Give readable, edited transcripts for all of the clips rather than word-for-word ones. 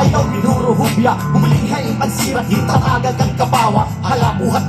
Ayaw binuruhubya, humilinghay pansirat, hintaragan kang kabawa. Hala, buhat.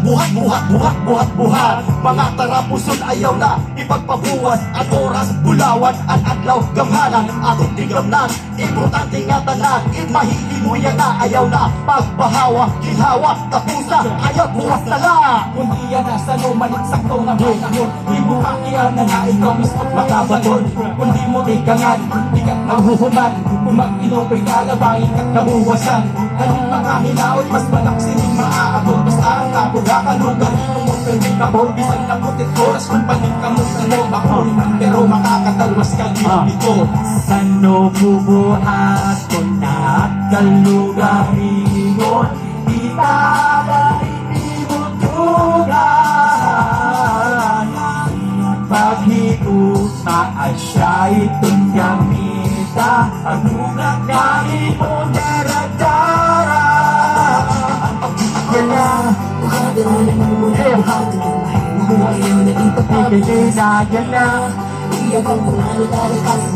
Mga tarapuson ayaw na ipagpabuwas. Ang oras, bulawan, ang adlaw, gamhanan. Atong tigamnan, importante nga tanan. Mahihimuyan na, ayaw na pagbahawa. Ginhawa, tapusa, ayaw buwas na la. Kung di yan nasa lumalit sakto na panahon, di mo kakiyan na ikaw mismo makabaton. Kung di mo ikangan, di ka maghuhuman. Kung mag-inopay kalabangin at kabuwasan, anong mga hinaot, mas malaksin yung maaabot. Mas ang kapuga ka lugar, umupermin ka po. Bisan na putit oras, kung panig ka mo sa mo bakon. Pero makakatalwas ka dito. Sano bubuhat ko na at kalugarin mo, di tabay tinutugan. Paghigos maasya itong gamita, ang lugar na imo daradara. Yan na, Buhatan mo na ayaw na ipagpapagod. yan na. Iyak ang panalo dahil kasi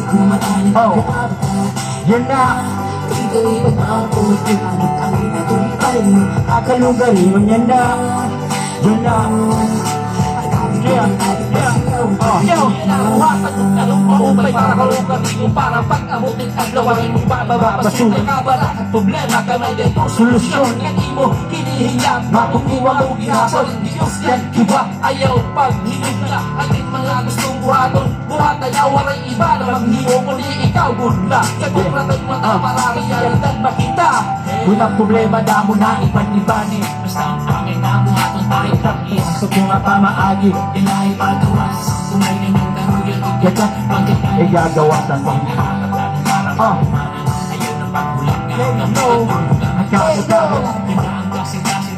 kumatanip Oh. na bata. Yan na, Ikaw ipagpapagod kung anong kami na tulipan mo. akalugarin mo yan na. Yan na. Buhatan yung talong maupay para kalugan mo. Para pag-amutin ang lawangin mo bababa. Pasulay ka ba at problema ka may dito solusyon. Yan mo hinihingap, makukuha mo ginasal. Diyos yan iba, ayaw paghinig na ating mga gustong buhaton. Buhatan ayaw waray iba na maghiwo ko ni ikaw gudla. Kagukratan mo na para realidad makita. Unang problema na mo na ipan-ibani. Basta ang pangin na buhaton tayo takis. Sa bunga pa maagi, inay pagawas. Kumay na yung taruyan, ika igagawa sa pang ayaw na pagkulang ka. Nagkakagawa, ang kasi-kasi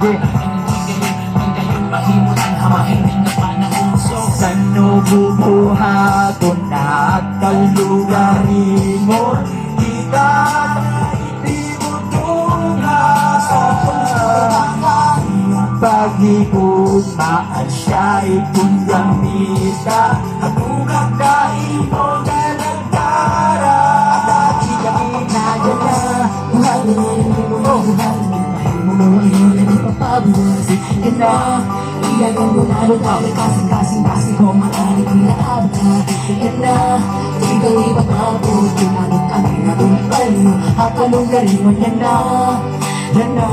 ang gayon mahimutan, hamahiling na panahon. Sano bubuhaton na at kalugarin mo, di ka pag-ikot maasya itong gamita, hagugag na imo na nagdara. Dati kami na dyan na, Buhatan mo ayaw na ipagpapagod. ina. Iyak ang panalo dahil kasi kumatanip na bata. Ikaw ipagpapagod kung anong kami na tulipan mo. Akalugarin mo yan na. Yan na.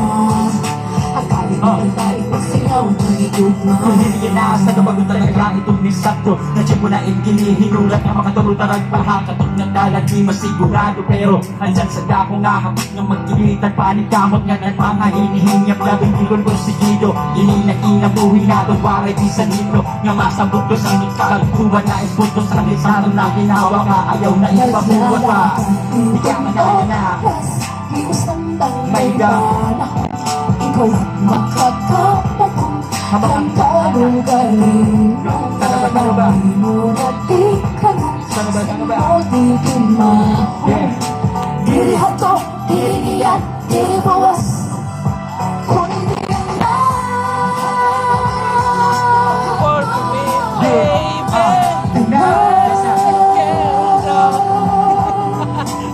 Akali mo lang tayo pagsayaw ng higit mo. Kung hindi na sa kapag talaga itong nisakto, nadyan mo na ingili, hinulat na makatulog-tarag pahakatot ng dalag, di masigurado. Pero andyan sa dako nga hapit ng magkilitan, panikamot nga ng mga hinihinyap, labing bilon kong sigido, ininabuhi na doon, waray di sa libro nga masabot ko sa nagkalagkuhan na ispunto sa lisano na ginawa ka, ayaw na ipabuhat pa. Di ka manaya na May gana, ikaw makakapatong ang kalugarin mo. Hindi mo na di ka na o di kinahon. Dili hato, dili iyan, dili bawas, kundi yan na.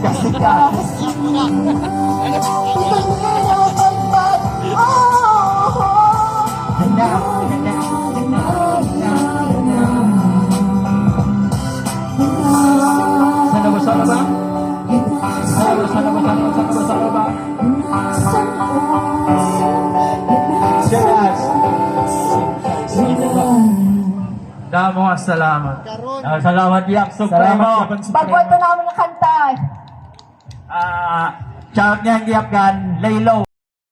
kasi ka sana ba? Damo nga salamat. Salamat Yak Supremo. Pagkwento namin ng kanta. Shout niya ang Yak kan, lay low.